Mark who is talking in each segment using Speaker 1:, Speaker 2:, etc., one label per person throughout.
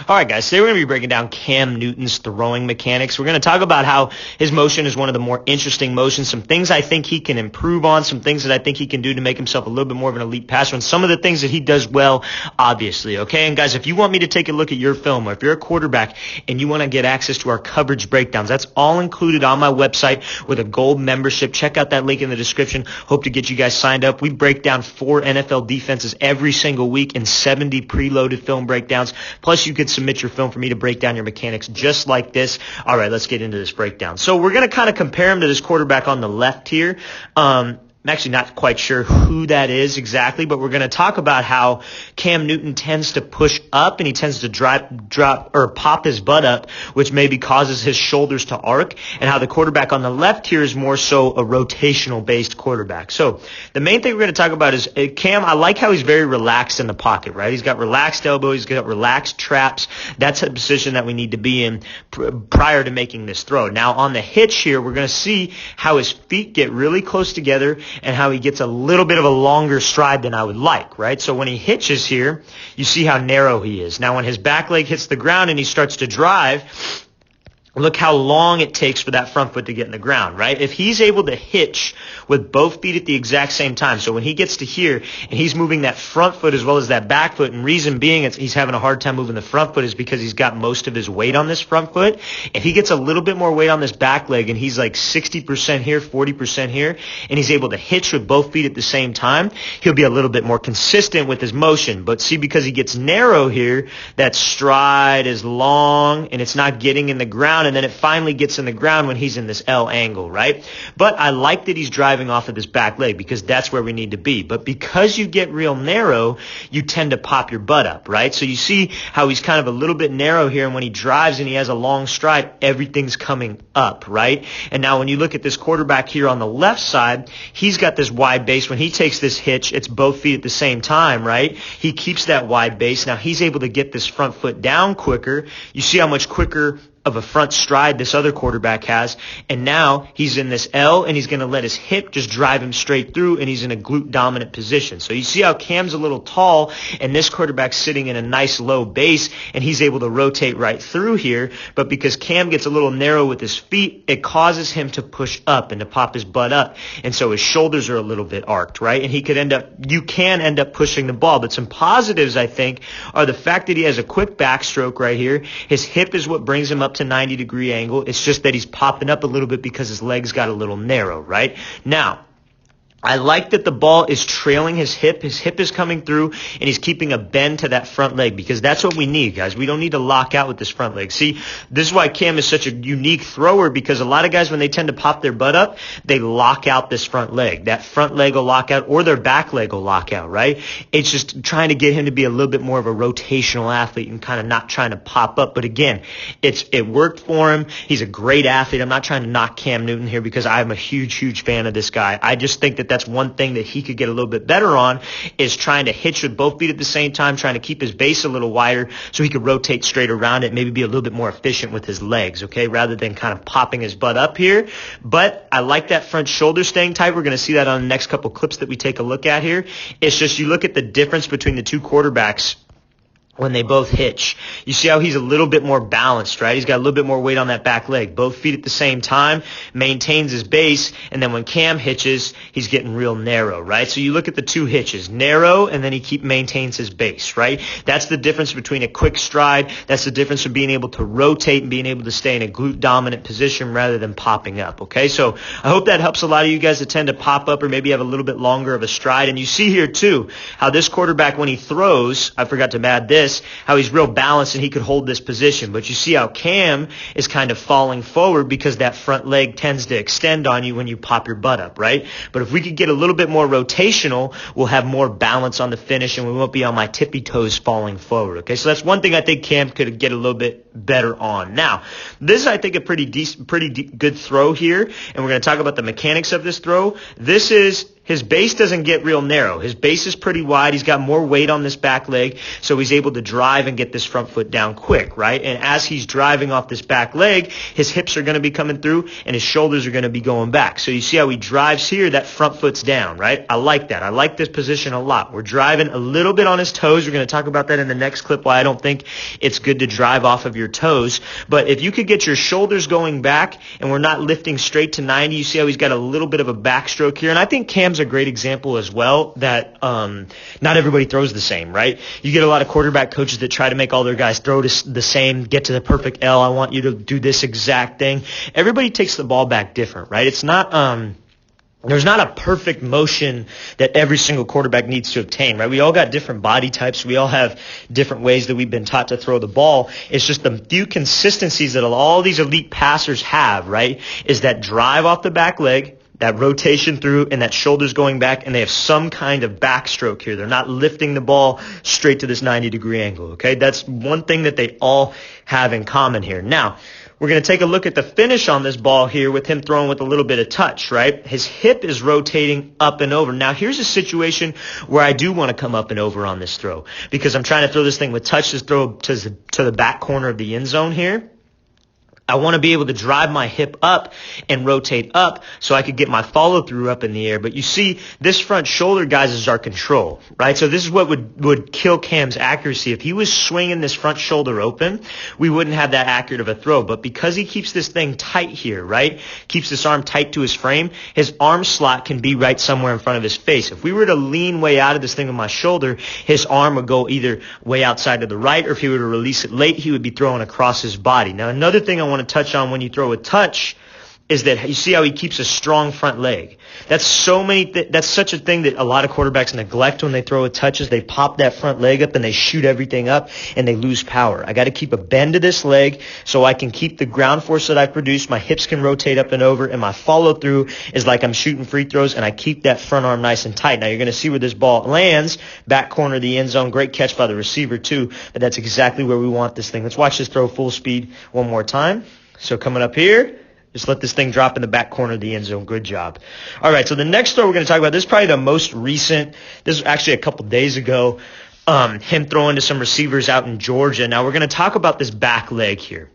Speaker 1: All right, guys, today we're going to be breaking down Cam Newton's throwing mechanics. We're going to talk about how his motion is one of the more interesting motions, some things I think he can improve on, some things that I think he can do to make himself a little bit more of an elite passer, and some of the things that he does well, obviously, okay? And guys, if you want me to take a look at your film, or if you're a quarterback and you want to get access to our coverage breakdowns, that's all included on my website with a gold membership. Check out that link in the description. Hope to get you guys signed up. We break down 4 NFL defenses every single week in 70 preloaded film breakdowns. Plus, you could submit your film for me to break down your mechanics just like this. All right, let's get into this breakdown. So we're going to kind of compare him to this quarterback on the left here. I'm actually not quite sure who that is exactly, but we're going to talk about how Cam Newton tends to push up and he tends to drop or pop his butt up, which maybe causes his shoulders to arc, and how the quarterback on the left here is more so a rotational based quarterback. So the main thing we're going to talk about is Cam. I like how he's very relaxed in the pocket, right? He's got relaxed elbow, he's got relaxed traps. That's a position that we need to be in prior to making this throw. Now on the hitch here, we're going to see how his feet get really close together and how he gets a little bit of a longer stride than I would like, right? So when he hitches here, you see how narrow he is. Now when his back leg hits the ground and he starts to drive, look how long it takes for that front foot to get in the ground, right? If he's able to hitch with both feet at the exact same time, so when he gets to here and he's moving that front foot as well as that back foot, and reason being he's having a hard time moving the front foot is because he's got most of his weight on this front foot. If he gets a little bit more weight on this back leg and he's like 60% here, 40% here, and he's able to hitch with both feet at the same time, he'll be a little bit more consistent with his motion. But see, because he gets narrow here, that stride is long and it's not getting in the ground, and then it finally gets in the ground when he's in this L angle, right? But I like that he's driving off of this back leg because that's where we need to be. But because you get real narrow, you tend to pop your butt up, right? So you see how he's kind of a little bit narrow here, and when he drives and he has a long stride, everything's coming up, right? And now when you look at this quarterback here on the left side, he's got this wide base. When he takes this hitch, it's both feet at the same time, right? He keeps that wide base. Now he's able to get this front foot down quicker. You see how much quicker of a front stride this other quarterback has, and now he's in this L and he's going to let his hip just drive him straight through, and he's in a glute dominant position. So you see how Cam's a little tall and this quarterback's sitting in a nice low base and he's able to rotate right through here, but because Cam gets a little narrow with his feet, it causes him to push up and to pop his butt up, and so his shoulders are a little bit arced, right? And you can end up pushing the ball. But some positives, I think, are the fact that he has a quick backstroke right here. His hip is what brings him up to 90-degree angle. It's just that he's popping up a little bit because his legs got a little narrow, right? Now, I like that the ball is trailing his hip. His hip is coming through, and he's keeping a bend to that front leg because that's what we need, guys. We don't need to lock out with this front leg. See, this is why Cam is such a unique thrower, because a lot of guys, when they tend to pop their butt up, they lock out this front leg. That front leg will lock out, or their back leg will lock out, right? It's just trying to get him to be a little bit more of a rotational athlete and kind of not trying to pop up. But again, it worked for him. He's a great athlete. I'm not trying to knock Cam Newton here because I'm a huge, huge fan of this guy. I just think that that's one thing that he could get a little bit better on, is trying to hitch with both feet at the same time, trying to keep his base a little wider so he could rotate straight around it, maybe be a little bit more efficient with his legs, okay, rather than kind of popping his butt up here. But I like that front shoulder staying tight. We're going to see that on the next couple clips that we take a look at here. It's just you look at the difference between the two quarterbacks when they both hitch. You see how he's a little bit more balanced, right? He's got a little bit more weight on that back leg. Both feet at the same time, maintains his base, and then when Cam hitches, he's getting real narrow, right? So you look at the two hitches, narrow, and then he maintains his base, right? That's the difference between a quick stride. That's the difference from being able to rotate and being able to stay in a glute dominant position rather than popping up, okay? So I hope that helps a lot of you guys that tend to pop up or maybe have a little bit longer of a stride. And you see here too, how this quarterback, when he throws, I forgot to add this, how he's real balanced and he could hold this position. But you see how Cam is kind of falling forward because that front leg tends to extend on you when you pop your butt up, right? But if we could get a little bit more rotational, we'll have more balance on the finish and we won't be on my tippy toes falling forward, okay? So that's one thing I think Cam could get a little bit better on. Now, this is, I think, a pretty good throw here, and we're going to talk about the mechanics of this throw. This is his base doesn't get real narrow. His base is pretty wide. He's got more weight on this back leg, so he's able to drive and get this front foot down quick, right? And as he's driving off this back leg, his hips are going to be coming through and his shoulders are going to be going back. So you see how he drives here, that front foot's down, right? I like that. I like this position a lot. We're driving a little bit on his toes. We're going to talk about that in the next clip, why I don't think it's good to drive off of your toes. But if you could get your shoulders going back and we're not lifting straight to 90, you see how he's got a little bit of a backstroke here. And I think Cam's a great example as well that not everybody throws the same, right? You get a lot of quarterback coaches that try to make all their guys throw the same, get to the perfect L. I want you to do this exact thing. Everybody takes the ball back different, right? It's not there's not a perfect motion that every single quarterback needs to obtain, right? We all got different body types. We all have different ways that we've been taught to throw the ball. It's just the few consistencies that all these elite passers have, right, is that drive off the back leg, that rotation through, and that shoulders going back, and they have some kind of backstroke here. They're not lifting the ball straight to this 90-degree angle, okay? That's one thing that they all have in common here. Now, we're going to take a look at the finish on this ball here with him throwing with a little bit of touch, right? His hip is rotating up and over. Now, here's a situation where I do want to come up and over on this throw because I'm trying to throw this thing with touch, this throw to the back corner of the end zone here. I want to be able to drive my hip up and rotate up so I could get my follow through up in the air. But you see, this front shoulder, guys, is our control, right? So this is what would kill Cam's accuracy. If he was swinging this front shoulder open, we wouldn't have that accurate of a throw. But because he keeps this thing tight here, right, keeps this arm tight to his frame, his arm slot can be right somewhere in front of his face. If we were to lean way out of this thing with my shoulder, his arm would go either way outside to the right, or if he were to release it late, he would be throwing across his body. Now, another thing I want to touch on when you throw a touch is that you see how he keeps a strong front leg. That's such a thing that a lot of quarterbacks neglect when they throw a touch, is they pop that front leg up and they shoot everything up and they lose power. I got to keep a bend to this leg so I can keep the ground force that I produce. My hips can rotate up and over, and my follow through is like I'm shooting free throws, and I keep that front arm nice and tight. Now you're going to see where this ball lands, back corner of the end zone. Great catch by the receiver too, but that's exactly where we want this thing. Let's watch this throw full speed one more time. So coming up here, just let this thing drop in the back corner of the end zone. Good job. All right, so the next throw we're going to talk about, this is probably the most recent. This was actually a couple days ago, him throwing to some receivers out in Georgia. Now we're going to talk about this back leg here.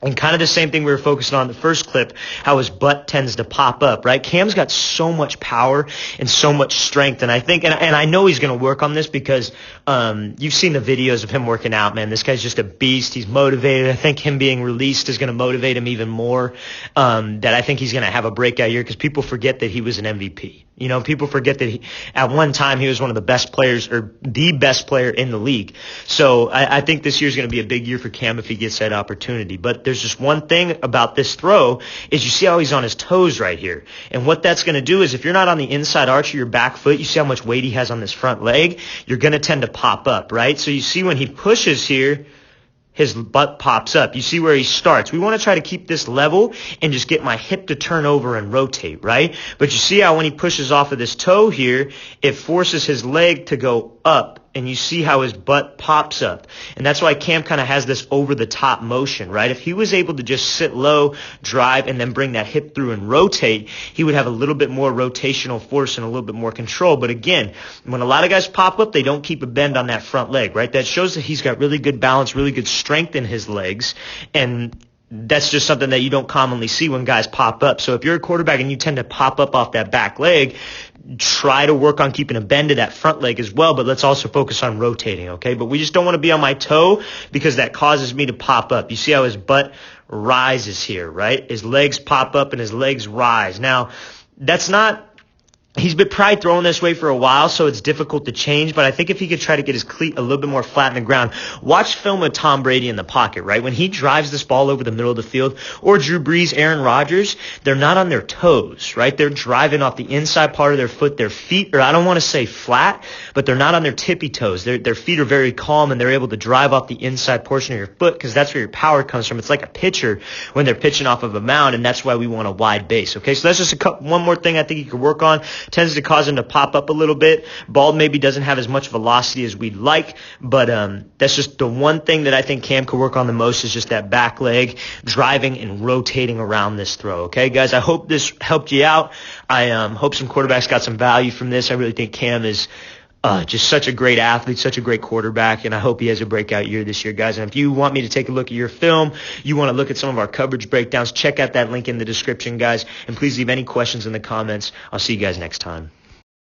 Speaker 1: And kind of the same thing we were focusing on in the first clip, how his butt tends to pop up, right? Cam's got so much power and so much strength. And I think, and I know he's going to work on this because you've seen the videos of him working out, man. This guy's just a beast. He's motivated. I think him being released is going to motivate him even more, that I think he's going to have a breakout year because people forget that he was an MVP. You know, people forget that at one time he was one of the best players, or the best player in the league. So I think this year's going to be a big year for Cam if he gets that opportunity. But there's just one thing about this throw is you see how he's on his toes right here. And what that's going to do is if you're not on the inside arch of your back foot, you see how much weight he has on this front leg, you're going to tend to pop up, right? So you see when he pushes here, his butt pops up. You see where he starts. We want to try to keep this level and just get my hip to turn over and rotate, right? But you see how when he pushes off of this toe here, it forces his leg to go up, and you see how his butt pops up. And that's why Cam kind of has this over-the-top motion, right? If he was able to just sit low, drive, and then bring that hip through and rotate, he would have a little bit more rotational force and a little bit more control. But again, when a lot of guys pop up, they don't keep a bend on that front leg, right? That shows that he's got really good balance, really good strength in his legs, and that's just something that you don't commonly see when guys pop up. So if you're a quarterback and you tend to pop up off that back leg, try to work on keeping a bend to that front leg as well, but let's also focus on rotating, okay? But we just don't want to be on my toe because that causes me to pop up. You see how his butt rises here, right? His legs pop up and his legs rise. Now, that's not... He's been probably throwing this way for a while, so it's difficult to change. But I think if he could try to get his cleat a little bit more flat in the ground, watch film of Tom Brady in the pocket, right? When he drives this ball over the middle of the field, or Drew Brees, Aaron Rodgers, they're not on their toes, right? They're driving off the inside part of their foot. Their feet are, I don't want to say flat, but they're not on their tippy toes. Their feet are very calm, and they're able to drive off the inside portion of your foot because that's where your power comes from. It's like a pitcher when they're pitching off of a mound, and that's why we want a wide base, okay? So that's just one more thing I think you could work on. tends to cause him to pop up a little bit. Ball maybe doesn't have as much velocity as we'd like, but that's just the one thing that I think Cam could work on the most is just that back leg, driving and rotating around this throw. Okay, guys, I hope this helped you out. I hope some quarterbacks got some value from this. I really think Cam is just such a great athlete, such a great quarterback, and I hope he has a breakout year this year, guys. And if you want me to take a look at your film, you want to look at some of our coverage breakdowns, check out that link in the description, guys. And please leave any questions in the comments. I'll see you guys next time.